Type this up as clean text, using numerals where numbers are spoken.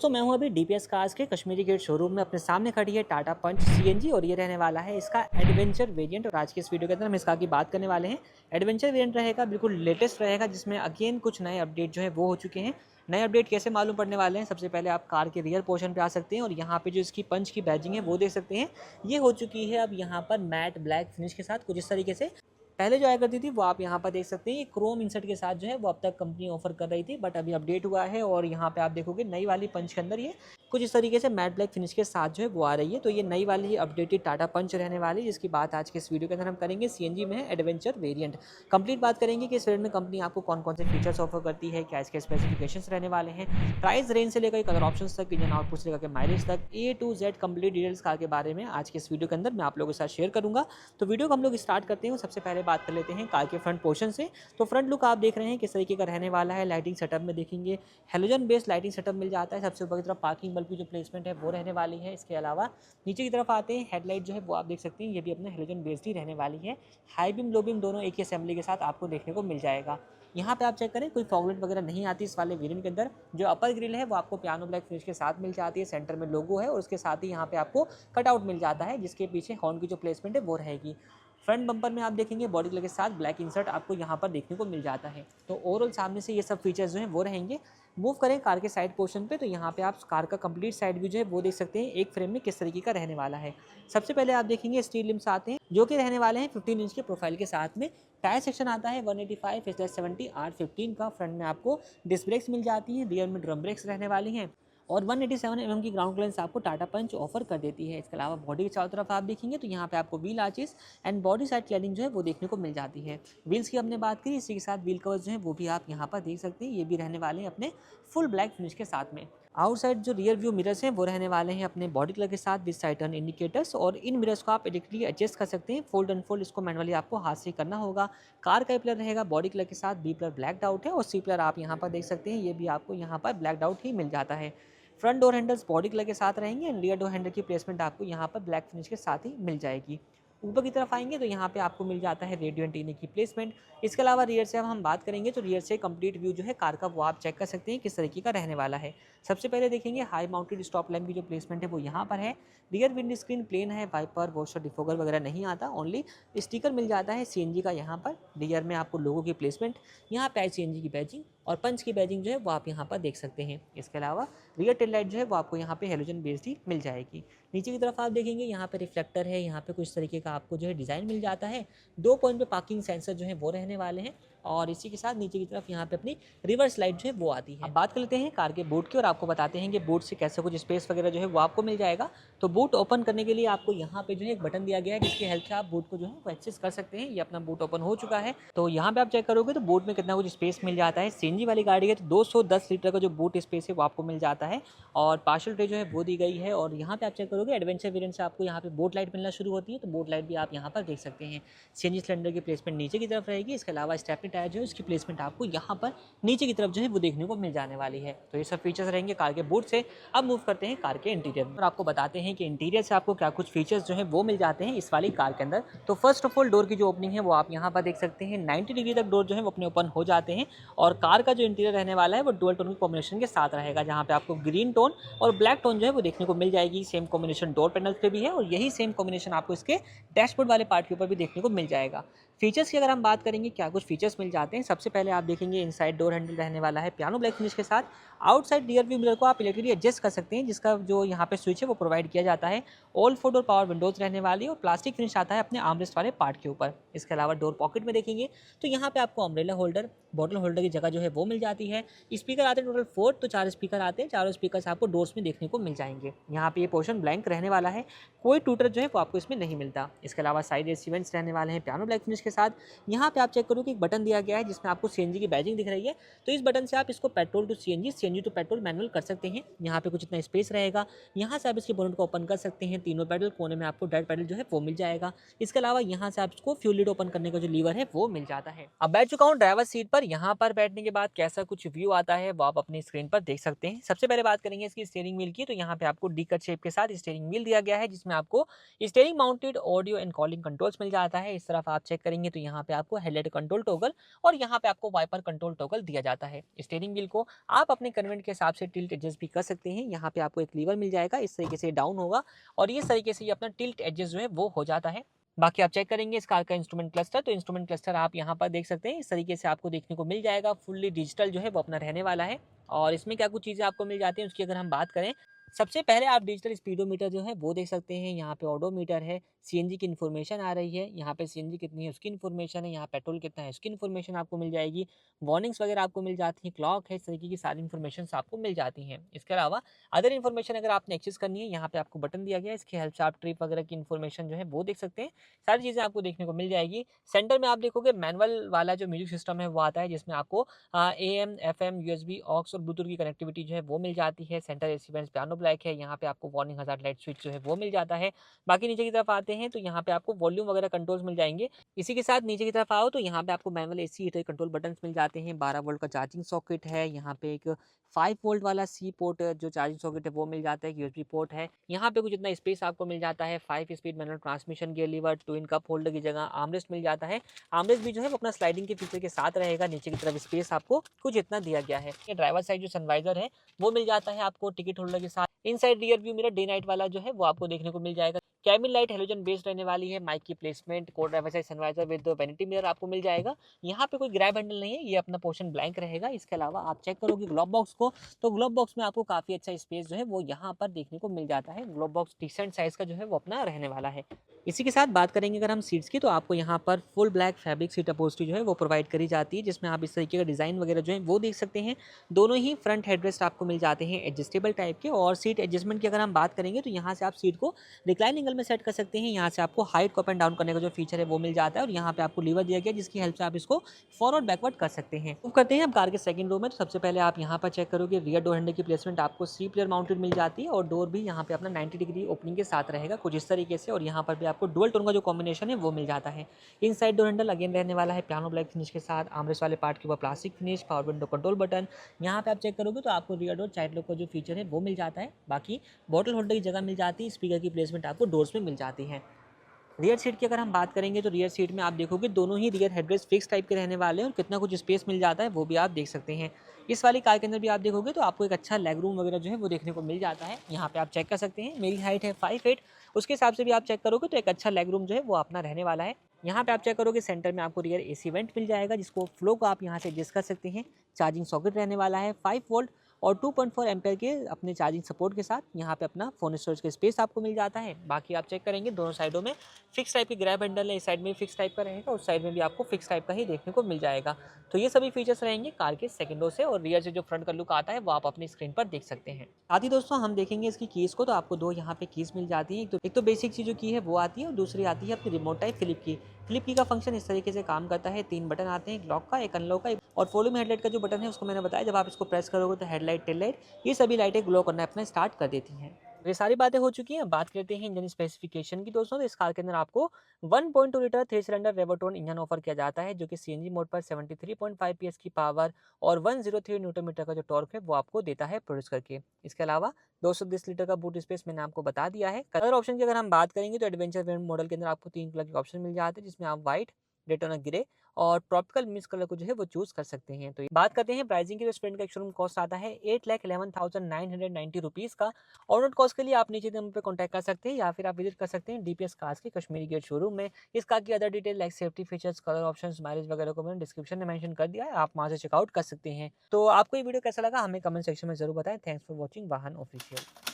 तो मैं हूं अभी डीपीएस कार्स के कश्मीरी गेट शोरूम में। अपने सामने खड़ी है टाटा पंच सीएनजी और ये रहने वाला है इसका एडवेंचर वेरिएंट। और आज की इस वीडियो के अंदर हम इसका की बात करने वाले हैं। एडवेंचर वेरिएंट रहेगा, बिल्कुल लेटेस्ट रहेगा, जिसमें अगेन कुछ नए अपडेट जो है वो हो चुके हैं। नए अपडेट कैसे मालूम पड़ने वाले हैं? सबसे पहले आप कार के रियर पोर्शन पे आ सकते हैं और यहाँ पे जो इसकी पंच की बैजिंग है वो देख सकते हैं। ये हो चुकी है अब यहाँ पर मैट ब्लैक फिनिश के साथ कुछ इस तरीके से। पहले जो आया करती थी वो आप यहाँ पर देख सकते हैं, ये क्रोम इंसर्ट के साथ जो है वो अब तक कंपनी ऑफर कर रही थी, बट अभी अपडेट हुआ है और यहाँ पे आप देखोगे नई वाली पंच के अंदर ये कुछ इस तरीके से मैट ब्लैक फिनिश के साथ जो है वो आ रही है। तो ये नई वाली अपडेटेड टाटा पंच रहने वाली है, जिसकी बात आज के इस वीडियो के अंदर हम करेंगे। सीएनजी में है, एडवेंचर वेरिएंट। कंप्लीट बात करेंगे कि इस वेरिएंट में कंपनी आपको कौन कौन से फीचर्स ऑफर करती है, क्या इसके स्पेसिफिकेशंस रहने वाले हैं, प्राइस रेंज से लेकर कलर ऑप्शंस तक, इंजन आउटपुट से लेकर माइलेज तक, A to Z complete details car के बारे में आज के इस वीडियो के अंदर मैं आप लोगों के साथ शेयर करूंगा। तो वीडियो को हम लोग स्टार्ट करते हैं। सबसे पहले बात कर लेते हैं कार के फ्रंट पोर्शन से। तो फ्रंट लुक आप देख रहे हैं किस तरीके का रहने वाला है। लाइटिंग सेटअप में देखेंगे हेलोजन बेस्ड लाइटिंग सेटअप मिल जाता है। सबसे ऊपर की तरफ पार्किंग बल्ब की जो प्लेसमेंट है वो रहने वाली है। इसके अलावा नीचे की तरफ आते हैं, हेडलाइट जो है वो आप देख सकते हैं, ये भी अपने हेलोजन बेस्ड ही रहने वाली है। हाई बीम लो बीम दोनों एक ही असेंबली के साथ आपको देखने को मिल जाएगा। यहाँ पे आप चेक करें, कोई फॉगलाइट वगैरह नहीं आती इस वाले वेरिएंट के अंदर। जो अपर ग्रिल है वो आपको पियानो ब्लैक फिनिश के साथ मिल जाती है। सेंटर में लोगो है और उसके साथ ही यहाँ पे आपको कटआउट मिल जाता है, जिसके पीछे हॉर्न की जो प्लेसमेंट है वो रहेगी। फ्रंट बम्पर में आप देखेंगे बॉडी कलर के साथ ब्लैक इंसर्ट आपको यहाँ पर देखने को मिल जाता है। तो ओवरऑल सामने से ये सब फीचर्स जो हैं वो रहेंगे। मूव करें कार के साइड पोर्शन पे, तो यहाँ पे आप कार का कंप्लीट साइड व्यू जो है वो देख सकते हैं, एक फ्रेम में किस तरीके का रहने वाला है। सबसे पहले आप देखेंगे स्टील लिम्स आते हैं, जो कि रहने वाले हैं 15 इंच के प्रोफाइल के साथ में। टायर सेक्शन आता है 185/70 R15 का। फ्रंट में आपको डिस्क ब्रेक्स मिल जाती हैं, रियर में ड्रम ब्रेक्स रहने वाली हैं और 187 mm की ग्राउंड क्लियरेंस आपको टाटा पंच ऑफर कर देती है। इसके अलावा बॉडी के चारों तरफ आप देखेंगे तो यहाँ पे आपको wheel arches and body side cladding जो है वो देखने को मिल जाती है। व्हील्स की हमने बात की, इसी के साथ व्हील कवर्स जो है वो भी आप यहाँ पर देख सकते हैं, ये भी रहने वाले हैं अपने फुल ब्लैक फिनिश के साथ में। आउटसाइड जो रियर व्यू मिरर्स हैं वो रहने वाले हैं अपने बॉडी कलर के साथ विद साइड टर्न इंडिकेटर्स, और इन मिरर्स को आप इलेक्ट्रिकली एडजस्ट कर सकते हैं। फोल्ड अनफोल्ड इसको मैनुअली आपको हाथ से करना होगा। कार का पिलर रहेगा बॉडी कलर के साथ, बी पिलर ब्लैक आउट है और सी पिलर आप यहाँ पर देख सकते हैं, ये भी आपको यहाँ पर ब्लैक आउट ही मिल जाता है। Front door handles body colour के साथ रहेंगे एंड रियर डोर हैंडल की प्लेसमेंट आपको यहाँ पर ब्लैक फिनिश के साथ ही मिल जाएगी। ऊपर की तरफ आएंगे तो यहाँ पे आपको मिल जाता है रेडियो एंटीना की प्लेसमेंट। इसके अलावा रियर से अब हम बात करेंगे तो रियर से कंप्लीट व्यू जो है कार का वो आप चेक कर सकते हैं किस तरीके का रहने वाला है। सबसे पहले देखेंगे हाई माउंटेड स्टॉप लैम्प की जो प्लेसमेंट है वो यहाँ पर है। रियर विंड स्क्रीन प्लेन है, वाइपर वॉशर डिफोगर वगैरह नहीं आता, ओनली स्टिकर मिल जाता है सीएनजी का यहाँ पर। रियर में आपको लोगों की प्लेसमेंट, यहाँ पे सीएनजी की बैजिंग और पंच की बैजिंग जो है वो आप यहाँ पर देख सकते हैं। इसके अलावा रियर टेल लाइट जो है वो आपको यहाँ पे हेलोजन बेस्ड ही मिल जाएगी। नीचे की तरफ आप देखेंगे यहाँ पे रिफ्लेक्टर है, यहाँ पे कुछ तरीके का आपको जो है डिज़ाइन मिल जाता है। 2 पॉइंट पे पार्किंग सेंसर जो है वो रहने वाले हैं और इसी के साथ नीचे की तरफ यहाँ पे अपनी रिवर्स लाइट जो है वो आती है। अब बात कर लेते हैं कार के बूट की और आपको बताते हैं कि बूट से कैसे कुछ स्पेस वगैरह जो है वो आपको मिल जाएगा। तो बूट ओपन करने के लिए आपको यहाँ पे जो है एक बटन दिया गया है, जिसकी हेल्प से आप बूट को जो है वो एक्सेस कर सकते हैं। ये अपना बूट ओपन हो चुका है। तो यहाँ पे आप चेक करोगे तो बूट में कितना कुछ स्पेस मिल जाता है। सीएनजी वाली गाड़ी है तो 210 लीटर का जो बूट स्पेस है वो आपको मिल जाता है और पार्शल ट्रे जो है वो दी गई है। और यहाँ पे आप चेक करोगे एडवेंचर वेरिएंट से आपको यहाँ पे बोट लाइट मिलना शुरू होती है, तो बोट लाइट भी आप यहाँ पर देख सकते हैं। सीएनजी सिलेंडर की प्लेसमेंट नीचे की तरफ रहेगी। इसके अलावा स्टेपनी टायर जो है उसकी प्लेसमेंट आपको यहाँ पर नीचे की तरफ जो है वो देखने को मिल जाने वाली है। तो ये सब फीचर्स रहेंगे कार के बूट से। अब मूव करते हैं कार के इंटीरियर में और आपको बताते हैं कि इंटीरियर से आपको क्या कुछ फीचर्स जो है वो मिल जाते हैं इस वाली कार के अंदर। तो फर्स्ट ऑफ ऑल डोर की जो ओपनिंग है वो आप यहाँ पर देख सकते हैं, 90 डिग्री तक डोर जो है वो अपने ओपन हो जाते हैं। और कार का जो इंटीरियर रहने वाला है वो डुअल टोन की कॉम्बिनेशन के साथ रहेगा, जहाँ पे आपको ग्रीन टोन और ब्लैक टोन जो है वो देखने को मिल जाएगी। सेम कॉम्बिनेशन डोर पैनल पे भी है और यही सेम कॉम्बिनेशन आपको इसके डैशबोर्ड वाले पार्ट के ऊपर भी देखने को मिल जाएगा। फीचर्स की अगर हम बात करेंगे क्या कुछ फीचर्स मिल जाते हैं, सबसे पहले आप देखेंगे इनसाइड डोर हैंडल रहने वाला है पियानो ब्लैक फिनिश के साथ। आउटसाइड रियर व्यू मिरर को आप इलेक्ट्रिकली एडजस्ट कर सकते हैं, जिसका जो यहाँ पे स्विच है वो प्रोवाइड किया जाता है। ऑल 4 डोर पावर विंडोज रहने वाली है और प्लास्टिक फिनिश आता है अपने आर्मरेस्ट वाले पार्ट के ऊपर। इसके अलावा डोर पॉकेट में देखेंगे तो यहाँ पे आपको अम्ब्रेला होल्डर, बॉटल होल्डर की जगह जो है वो मिल जाती है। स्पीकर आते हैं टोटल 4, तो 4 स्पीकर आते हैं, चारों स्पीकर आपको डोर्स में देखने को मिल जाएंगे। यहाँ पे ये पोर्शन ब्लैंक रहने वाला है, कोई टूटर जो है वो आपको इसमें नहीं मिलता। इसके अलावा साइड एसी वेंट्स रहने वाले हैं पियानो ब्लैक फिनिश के साथ। यहाँ पे आप चेक करो कि एक बटन दिया गया है जिसमें आपको सीएनजी की बैजिंग दिख रही है, तो इस बटन से आप इसको petrol to CNG, CNG to petrol manual कर सकते हैं। यहाँ पे कुछ इतना स्पेस रहेगा, यहाँ से आप इसके बोनट को ओपन कर सकते हैं। तीनों पैडल, कोने में आपको डेड पैडल जो है वो मिल जाएगा। इसके अलावा यहाँ से आप इसको फ्यूल लिड ओपन करने का जो लीवर है वो मिल जाता है। अब बैठ चुका हूँ ड्राइवर सीट पर। यहाँ पर बैठने के बाद कैसा कुछ व्यू आता है वो आप अपनी स्क्रीन पर देख सकते हैं। सबसे पहले बात करेंगे इसकी स्टीयरिंग व्हील की, तो यहाँ पे आपको डी कट शेप के साथ स्टीयरिंग व्हील दिया गया है, जिसमें आपको steering mounted audio and calling controls मिल जाता है। इस तरफ आप चेक करेंगे करेंगे तो यहाँ पे आपको हेडलाइट कंट्रोल टॉगल और यहाँ पे आपको वाइपर कंट्रोल टॉगल दिया जाता है। स्टीयरिंग व्हील को आप अपने कन्वीनियंट के हिसाब से टिल्ट एडजस्ट भी कर सकते हैं। यहाँ पे आपको एक लीवर मिल जाएगा, इस तरीके से डाउन होगा और इस तरीके से ये अपना टिल्ट एडजस्ट जो है वो हो जाता है। बाकी आप चेक करेंगे इस कार का इंस्ट्रूमेंट क्लस्टर, तो इंस्ट्रूमेंट क्लस्टर आप यहाँ पर देख सकते हैं, इस तरीके से आपको देखने को मिल जाएगा। फुल्ली डिजिटल जो है वो अपना रहने वाला है। और इसमें क्या कुछ चीज़ें आपको मिल जाती हैं उसकी अगर हम बात करें, सबसे पहले आप डिजिटल स्पीडोमीटर जो है वो देख सकते हैं। यहाँ पे ओडोमीटर है, सीएनजी की इन्फॉर्मेशन आ रही है, यहाँ पे सीएनजी कितनी है उसकी इन्फॉर्मेशन है, यहाँ पेट्रोल कितना है उसकी इन्फॉर्मेशन आपको मिल जाएगी। वार्निंग्स वगैरह आपको मिल जाती है, क्लॉक है, इस तरीके की सारी इन्फॉर्मेशन आपको मिल जाती हैं। इसके अलावा अदर इन्फॉर्मेशन अगर आपने एक्सेस करनी है, यहाँ पे आपको बटन दिया गया है, इसकी हेल्प से आप ट्रिप वगैरह की इन्फॉर्मेशन जो है वो देख सकते हैं। सारी चीज़ें आपको देखने को मिल जाएगी। सेंटर में आप देखोगे मैनुअल वाला जो म्यूजिक सिस्टम है वो आता है, जिसमें आपको AM, FM, USB, ऑक्स और ब्लूटूथ की कनेक्टिविटी जो है वो मिल जाती है। Centre AC band piano black है, यहाँ पे आपको वार्निंग हज़ार्ड लाइट स्विच जो है वो मिल जाता है। बाकी नीचे की तरफ आते हैं तो यहाँ पे आपको वॉल्यूम वगैरह कंट्रोल्स मिल जाएंगे। इसी के साथ नीचे की तरफ आओ तो यहाँ पे आपको manual AC heater control button मिल जाते हैं। 12 वोल्ट का चार्जिंग सॉकेट है, यहाँ पे एक 5 वोल्ट वाला C पोर्ट जो चार्जिंग सॉकेट है वो मिल जाता है। USB पोर्ट है, यहाँ पे कुछ इतना स्पेस आपको मिल जाता है। 5 speed manual transmission, gear lever, twin cup holder की जगह आर्मरेस्ट मिल जाता है। आर्मरेस्ट भी जो है वो अपना स्लाइडिंग के फीचर के साथ रहेगा। नीचे की तरफ स्पेस आपको कुछ इतना दिया गया है। ये ड्राइवर साइड जो सनवाइजर है वो मिल जाता है आपको टिकट होल्डर के साथ। Inside rear view mirror day night वाला जो है वो आपको देखने को मिल जाएगा। कैबिन लाइट हेलोजन बेस्ड रहने वाली है। माइक की प्लेसमेंट, को driver side sun visor with vanity mirror आपको मिल जाएगा। यहाँ पे कोई ग्रैब हैंडल नहीं है, ये अपना पोर्शन ब्लैंक रहेगा। इसके अलावा आप चेक करोगे ग्लोब बॉक्स को, तो ग्लोब बॉक्स में आपको काफी अच्छा स्पेस जो है वो यहाँ पर देखने को मिल जाता है। ग्लोब बॉक्स डिसेंट साइज का जो है वो अपना रहने वाला है। इसी के साथ बात करेंगे अगर हम सीट्स की, तो आपको यहाँ पर full black fabric seat upholstery जो है वो प्रोवाइड करी जाती है, जिसमें आप इस तरीके का डिजाइन वगैरह जो है वो देख सकते हैं। दोनों ही फ्रंट हेडरेस्ट आपको मिल जाते हैं एडजस्टेबल टाइप के। और सीट एडजस्टमेंट की अगर हम बात करेंगे तो यहाँ से आप सीट को रिक्लाइन एंगल में सेट कर सकते हैं। यहाँ से आपको हाइट को अप एंड डाउन करने का जो फीचर है वो मिल जाता है और यहाँ पे आपको लीवर दिया गया जिसकी हेल्प से आप इसको फॉरवर्ड बैकवर्ड कर सकते हैं। मूव करते हैं अब कार के सेकंड रो में, तो सबसे पहले आप यहाँ पर चेक करोगे रियर डोर हैंडल की प्लेसमेंट आपको सी प्लेयर माउंटेड मिल जाती है और डोर भी यहाँ पे अपना 90 डिग्री ओपनिंग के साथ रहेगा कुछ इस तरीके से। और यहाँ पर भी आपको डुअल टोन का जो कॉम्बिनेशन है वो मिल जाता है। इनसाइड डोर हैंडल अगेन रहने वाला है पियानो ब्लैक फिनिश के साथ। आर्मरेस्ट वाले पार्ट के ऊपर plastic finish, power window control button. यहाँ पे आप चेक करोगे तो आपको रियर डोर चाइल्ड लॉक का जो फीचर है वो मिल जाता है। बाकी बॉटल होल्डर की जगह मिल जाती है, स्पीकर की प्लेसमेंट आपको डोर्स में मिल जाती है। रियर सीट की अगर हम बात करेंगे तो रियर सीट में आप देखोगे दोनों ही रियर हेडरेस्ट फिक्स टाइप के रहने वाले हैं और कितना कुछ स्पेस मिल जाता है वो भी आप देख सकते हैं। इस वाली कार के अंदर भी आप देखोगे तो आपको एक अच्छा लेग रूम वगैरह जो है वो देखने को मिल जाता है। यहाँ पे आप चेक कर सकते हैं, मेरी हाइट है 5 फीट, उसके हिसाब से भी आप चेक करोगे तो एक अच्छा लेग रूम जो है वो अपना रहने वाला है। यहाँ पे आप चेक करोगे सेंटर में आपको रियर AC वेंट मिल जाएगा, जिसको फ्लो को आप यहाँ से एडजस्ट कर सकते हैं। चार्जिंग सॉकेट रहने वाला है 5 वोल्ट और 2.4 एम्पेयर के अपने चार्जिंग सपोर्ट के साथ। यहाँ पे अपना फोन स्टोरेज का स्पेस आपको मिल जाता है। बाकी आप चेक करेंगे दोनों साइडों में फिक्स टाइप की ग्रैब हैंडल है, इस साइड में फिक्स टाइप का रहेगा, उस साइड में भी आपको फिक्स टाइप का ही देखने को मिल जाएगा। तो ये सभी फीचर्स रहेंगे कार के सेकंड रो से और रियर से जो फ्रंट का लुक आता है वो आप अपनी स्क्रीन पर देख सकते हैं। साथ ही दोस्तों हम देखेंगे इसकी कीज को, तो आपको दो यहाँ पे कीज मिल जाती है। एक तो बेसिक चीज जो की है वो आती है और दूसरी आती है अपनी रिमोट टाइप फ्लिप की। फ्लिप की का फंक्शन इस तरीके से काम करता है, 3 बटन आते हैं, एक लॉक का, एक अनलॉक का, और फॉलो में हेडलाइट का जो बटन है उसको मैंने बताया जब आप इसको प्रेस करोगे तो हेडलाइट, टेल लाइट, ये सभी लाइटें ग्लो करना अपना स्टार्ट कर देती हैं। ये सारी बातें हो चुकी हैं। बात करते हैं इंजन स्पेसिफिकेशन की दोस्तों। तो इस कार के अंदर आपको 1.2 लीटर 3 सिलेंडर रेवोटोन इंजन ऑफर किया जाता है, जो कि CNG मोड पर 73.5 PS की पावर और 103 न्यूटन मीटर का जो टॉर्क है वो आपको देता है प्रोड्यूस करके। इसके अलावा 210 लीटर का बूट स्पेस मैंने आपको बता दिया है। कलर ऑप्शन की अगर हम बात करेंगे तो एडवेंचर वेरिएंट मॉडल के अंदर आपको 3 कलर के ऑप्शन मिल जाते हैं, जिसमें आप व्हाइट, डेटोना ग्रे और ट्रॉपिकल मिक्स कलर को जो है वो चूज कर सकते हैं। तो बात करते हैं प्राइसिंग की, तो स्प्लेंडर का शोरूम कॉस्ट आता है 8,11,990 रुपीज़ का। और नोट कॉस्ट के लिए आप नीचे नंबर पे कॉन्टैक्ट कर सकते हैं या फिर आप विजिट कर सकते हैं DPS कार्स के कश्मीरी गेट शोरूम में। इस कार की other detail like safety features, colour options, mileage वगैरह को मैंने डिस्क्रिप्शन में मेंशन कर दिया है, आप वहां से चेकआउट कर सकते हैं। तो आपको ये वीडियो कैसा लगा हमें कमेंट सेक्शन में जरूर बताएं। थैंक्स फॉर वॉचिंग वाहन ऑफिशियल।